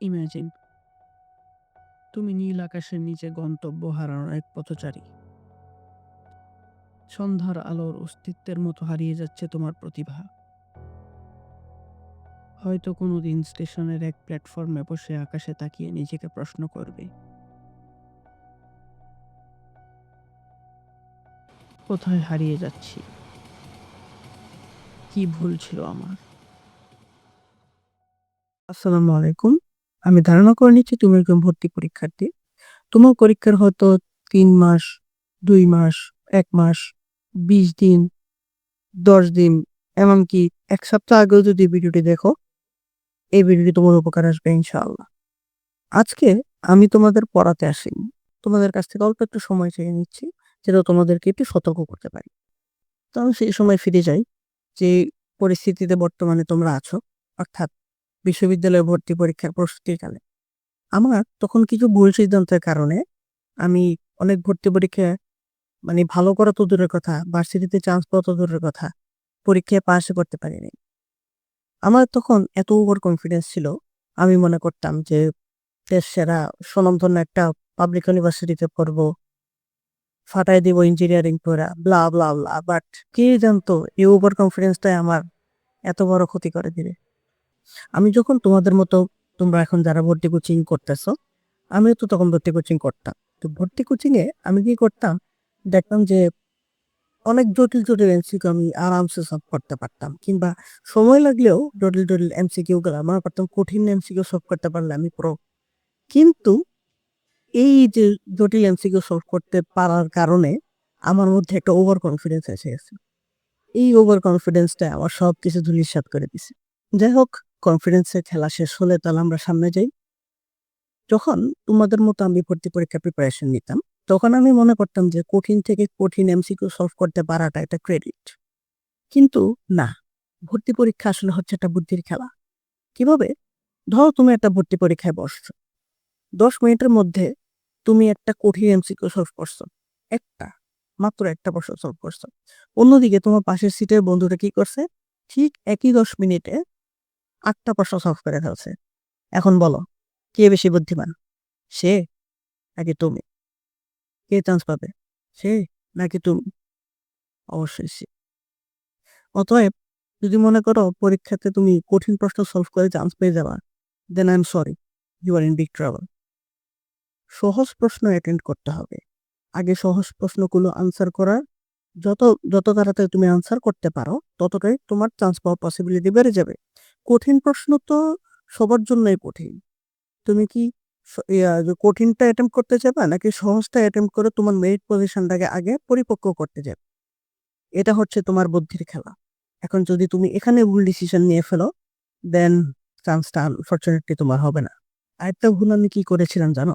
Imagine তুমি নীল আকাশের নিচে গন্তব্য হারানোর এক পথচারী। সন্ধ্যার আলোর অস্তিত্বের মতো হারিয়ে যাচ্ছে তোমার প্রতিভা। হয়তো কোনোদিন স্টেশনের এক প্ল্যাটফর্মে বসে আকাশে তাকিয়ে নিজেকে প্রশ্ন করবে, কোথায় হারিয়ে যাচ্ছি, কি ভুল ছিল আমার। আসসালামু আলাইকুম। আমি ধারণা করে নিচ্ছি তুমি একজন ভর্তি পরীক্ষার্থী। তোমার পরীক্ষার হয়তো ৩ মাস, ২ মাস, ১ মাস, ২০ দিন, ১০ দিন, এমনকি ১ সপ্তাহ আগেও যদি ভিডিওটি দেখো, এই ভিডিওটি তোমার উপকার আসবে ইনশাআল্লাহ। আজকে আমি তোমাদের পড়াতে আসিনি। তোমাদের কাছ থেকে অল্প একটু সময় চেয়ে নিচ্ছি, যেন তোমাদেরকে একটু সতর্ক করতে পারি। তো আমি সেই সময় ফিরে যাই, যে পরিস্থিতিতে বর্তমানে তোমরা আছো, অর্থাৎ বিশ্ববিদ্যালয়ে ভর্তি পরীক্ষার প্রস্তুতিকালে। আমার তখন কিছু ভুল সিদ্ধান্তের কারণে আমি অনেক ভর্তি পরীক্ষায় ভালো করা তো দূরের কথা, ভার্সিটিতে চান্স পাওয়া তো দূরের কথা, পরীক্ষায় পাসও করতে পারিনি। আমার তখন এত ওভার কনফিডেন্স ছিল, আমি মনে করতাম যে দেশ সেরা স্বনামধন্য একটা পাবলিক ইউনিভার্সিটিতে পড়বো, ফাটায় দিব ইঞ্জিনিয়ারিং পড়া, ব্লা ব্লা ব্লা। বাট কে জানতো এই ওভার কনফিডেন্সটাই আমার এত বড় ক্ষতি করে দিবে। আমি যখন তোমাদের মতো, তোমরা এখন যারা ভর্তি কোচিং করতেছো, আমিও তো তখন ভর্তি কোচিং করতাম। তো ভর্তি কোচিং এ আমি কি করতাম, দেখতাম যে অনেক জটিল জটিল এমসিকিউ আমি আরামসে সলভ করতে পারতাম, কিংবা সময় লাগলেও জটিল জটিল এমসিকিউ গুলো আমার পারতাম, কঠিন এমসিকিউ সলভ করতে পারলে আমি প্রো। কিন্তু এই যে জটিল এমসিকিউ সলভ করতে পারার কারণে আমার মধ্যে একটা ওভার কনফিডেন্স এসে গেছে। এই ওভার কনফিডেন্সটা আমার সবকিছু ধূলিসাৎ করে দিছে। যাই হোক, কনফিডেন্সের খেলা শেষ হলে তাহলে আমরা সামনে যাই। যখন তোমাদের মতো আমি ভর্তি পরীক্ষার প্রিপারেশন নিতাম, তখন আমি মনে করতাম যে কঠিন থেকে কঠিন এমসিকিউ সলভ করতে পারাটা একটা ক্রেডিট। কিন্তু না, ভর্তি পরীক্ষা আসলে হচ্ছে একটা বুদ্ধির খেলা। কিভাবে? ধরো তুমি একটা ভর্তি পরীক্ষায় বসছো, 10 মিনিটের মধ্যে তুমি একটা কঠিন এমসিকিউ সলভ করছো, একটা, মাত্র একটা প্রশ্ন সলভ করছো। অন্যদিকে তোমার পাশের সিটের বন্ধুটা কি করছে, ঠিক একই 10 মিনিটে 8টা প্রশ্ন সলভ করে ফেলছে। এখন বলো, কে বেশি বুদ্ধিমান, সে নাকি তুমি? কে চান্স পাবে, সে নাকি তুমি? অবশ্যই সে। অতএব যদি মনে করো পরীক্ষাতে তুমি কঠিন প্রশ্ন সলভ করে চান্স পেয়ে যাবা, then I am sorry, you are in big trouble. সহজ প্রশ্ন অ্যাটেন্ড করতে হবে। আগে সহজ প্রশ্নগুলো আনসার করার, যত যত তাড়াতাড়ি তুমি আনসার করতে পারো, ততটাই তোমার চান্স পাওয়ার পসিবিলিটি বেড়ে যাবে। কঠিন প্রশ্ন তো সবার জন্যই কঠিন। তুমি কি যে কঠিনটা অ্যাটেম্প্ট করতে যাবে, নাকি সহজটা অ্যাটেম্প্ট করে তোমার মেরিট পজিশনটাকে আগে পরিপক্ক করতে যাবে? এটা হচ্ছে তোমার বুদ্ধির খেলা। এখন যদি তুমি এখানে ভুল ডিসিশন নিয়ে ফেলো, দেন চান্সটা আনফরচুনেটলি তোমার হবে না। আরেকটা ভুল আমি কি করেছিলাম জানো?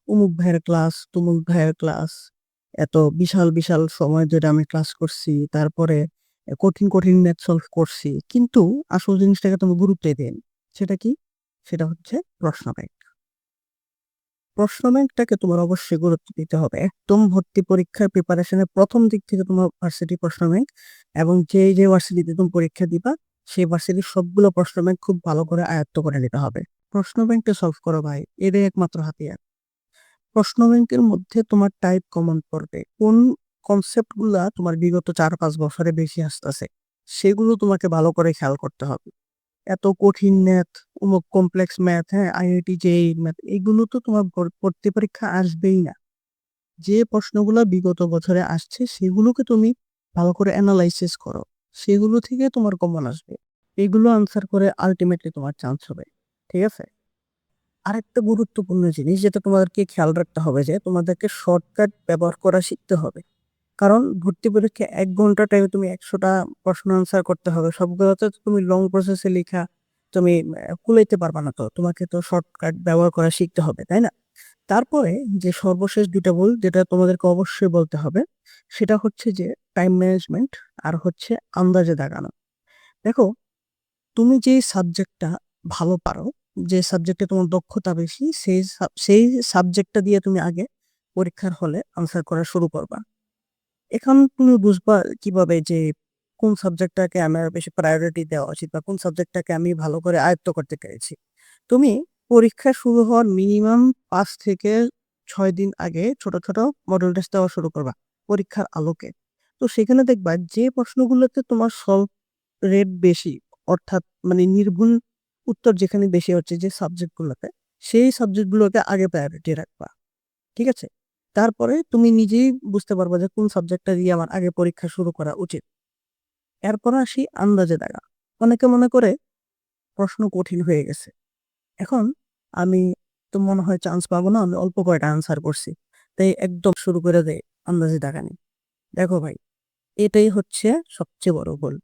অমুক ভাইয়ের ক্লাস, তমুক ভাইয়ের ক্লাস, এত বিশাল বিশাল সময় ধরে আমি ক্লাস করছি, তারপরে কঠিন কঠিন ম্যাথ সলভ করছি, কিন্তু আসল জিনিসটাকে তুমি গুরুত্বই দেন। সেটা কি? সেটা হচ্ছে প্রশ্ন ব্যাংক। প্রশ্ন ব্যাংকটাকে তোমার অবশ্যই গুরুত্ব দিতে হবে। একদম ভর্তি পরীক্ষার প্রিপারেশনের প্রথম দিক থেকে তোমার ভার্সিটি প্রশ্ন ব্যাংক, এবং যে ভার্সিটিতে তুমি পরীক্ষা দিবা, সেই ভার্সিটির সবগুলো প্রশ্ন ব্যাংক খুব ভালো করে আয়ত্ত করে নিতে হবে। প্রশ্ন ব্যাংকটা সলভ করো ভাই, এটাই একমাত্র হাতিয়ার। প্রশ্ন ব্যাংকের মধ্যে তোমার টাইপ কমন পড়বে, কোন কনসেপ্ট গুলা তোমার বিগত 4-5 বছরে বেশি আসতেছে, সেগুলো তোমাকে ভালো করে খেয়াল করতে হবে। এত কঠিন ম্যাথ, অমুক কমপ্লেক্স ম্যাথ, হ্যাঁ, আইআইটি জেইই ম্যাথ, এগুলো তো তোমার ভর্তি পরীক্ষা আসবেই না। যে প্রশ্নগুলো বিগত বছরে আসছে সেগুলোকে তুমি ভালো করে অ্যানালাইসিস করো, সেগুলো থেকে তোমার কমন আসবে। এগুলো আনসার করে আলটিমেটলি তোমার চান্স হবে। ঠিক আছে? আরেকটা গুরুত্বপূর্ণ জিনিস যেটা তোমাদেরকে খেয়াল রাখতে হবে, যে তোমাদেরকে শর্টকাট ব্যবহার করা শিখতে হবে। কারণ ভর্তি পরীক্ষায় ১ ঘন্টা টাইমে তুমি ১০০টা প্রশ্ন আনসার করতে হবে। সবগুলোতে তো তুমি লং প্রসেসে লিখা তুমি কুলাইতে পারবা না তো। তোমাকে তো শর্টকাট ব্যবহার করা শিখতে হবে, তাই না? তারপরে যে সর্বশেষ ২ টা ভুল যেটা তোমাদেরকে অবশ্যই বলতে হবে, সেটা হচ্ছে যে টাইম ম্যানেজমেন্ট, আর হচ্ছে আন্দাজে দাগানো। দেখো, তুমি যে সাবজেক্টটা ভালো পারো, যে সাবজেক্টে তোমার দক্ষতা বেশি, সেই সাবজেক্টটা দিয়ে তুমি আগে পরীক্ষার হলে আনসার করা শুরু করবা। এখন তুমি বুঝবা কিভাবে যে কোন সাবজেক্টটাকে আমার বেশি প্রায়োরিটি দেওয়া উচিত, বা কোন সাবজেক্টটাকে আমি ভালো করে আয়ত্ত করতে পেরেছি। তুমি পরীক্ষা শুরু হওয়ার মিনিমাম ৫ থেকে ৬ দিন আগে ছোট, ছোট মডেল টেস্ট দেওয়া শুরু করবা পরীক্ষার আলোকে। তো সেখানে দেখবা যে প্রশ্নগুলোতে তোমার সলভ রেট বেশি, অর্থাৎ মানে নির্ভুল উত্তর যেখানে বেশি হচ্ছে যে সাবজেক্টগুলোতে, সেই সাবজেক্টগুলোকে আগে প্রায়োরিটি রাখবা। ঠিক আছে? তারপরে তুমি নিজেই বুঝতে পারবা যে কোন সাবজেক্টটা দিয়ে আমার আগে পরীক্ষা শুরু করা উচিত। এরপর আসি আন্দাজে দাগা। অনেকে মনে করে প্রশ্ন কঠিন হয়ে গেছে। এখন আমি তো মনে হয় চান্স পাবো না, আমি অল্প কয়টা আনসার করছি। তাই একদম শুরু করে দেই আন্দাজে দাগানি। দেখো ভাই, এটাই হচ্ছে সবচেয়ে বড় ভুল।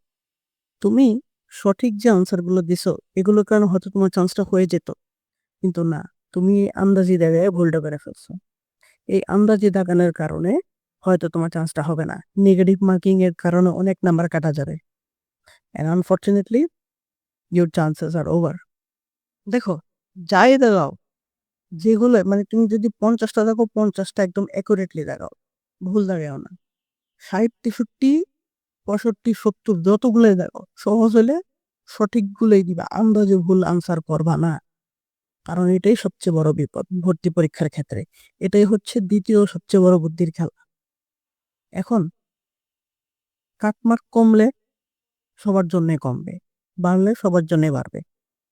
তুমি সঠিক যে আনসার গুলো দিছো, এগুলোর কারণে হয়তো তোমার চান্সটা হয়ে যেত। কিন্তু না, তুমি আন্দাজি দাগায় ভুলটা করে ফেলছো। এই আন্দাজি দাগানোর কারণে হয়তো তোমার চান্সটা হবে না। নেগেটিভ মার্কিং এর কারণে অনেক নাম্বার কাটা যাবে। And unfortunately your chances R over. দেখো, যাই দাগাও, যেগুলো মানে তুমি যদি ৫০ টা দাগো ৫০ টা একদম অ্যাকুরেটলি দাগাও। ভুল দাগাইও না। ৬০, ৬৩, ৬৫, ৭০ যতগুলোই দাগাও, সহজ হলে সঠিকগুলোই দিবা। আন্দাজে ভুল আনসার করবা না। কারণ এটাই সবচেয়ে বড় বিপদ ভর্তি পরীক্ষার ক্ষেত্রে। এটাই হচ্ছে ২য় সবচেয়ে বড় বুদ্ধির খেলা। এখন কাটমার্ক কমলে সবার জন্যই কমবে, বাড়লে সবার জন্যই বাড়বে।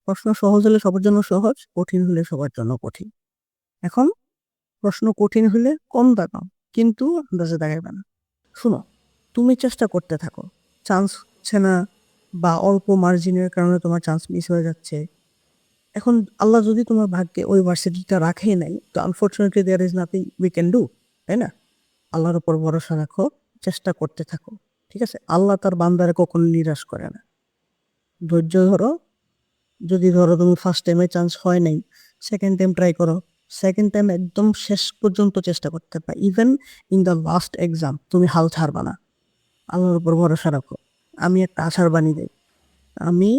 প্রশ্ন সহজ হলে সবার জন্য সহজ, কঠিন হলে সবার জন্য কঠিন। এখন প্রশ্ন কঠিন হলে কম দাগাও, কিন্তু আন্দাজে দাগাইবে না। শোনো, তুমি চেষ্টা করতে থাকো। চান্স হচ্ছে না বা অল্প মার্জিনের কারণে তোমার চান্স মিস হয়ে যাচ্ছে। এখন আল্লাহ যদি তোমার ভাগ্যে ওই ভার্সিটিটা রাখেই নাই, তো unfortunately there is nothing we can do, তাই না? আল্লাহর উপর ভরসা রাখো, চেষ্টা করতে থাকো। ঠিক আছে? আল্লাহ তার বান্দারে কখনো নিরাশ করে না। ধৈর্য ধরো। যদি ধরো তুমি ফার্স্ট টাইমে চান্স হয় নাই, সেকেন্ড টাইম ট্রাই করো। সেকেন্ড টাইম একদম শেষ পর্যন্ত চেষ্টা করতে পারো। Even in the last exam তুমি হাল ছাড়বা না। আল্লাহর উপর ভরসা রাখো। আমি একটা আশার বাণী দেই। আমি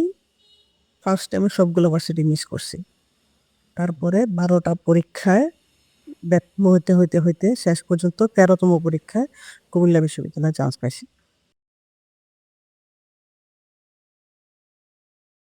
ফার্স্ট টাইমে সবগুলো ভার্সিটি মিস করছি। তারপরে ১২টা পরীক্ষায় ব্যর্থ হইতে শেষ পর্যন্ত ১৩তম পরীক্ষায় কুমিল্লা বিশ্ববিদ্যালয়ে চান্স পাইছি।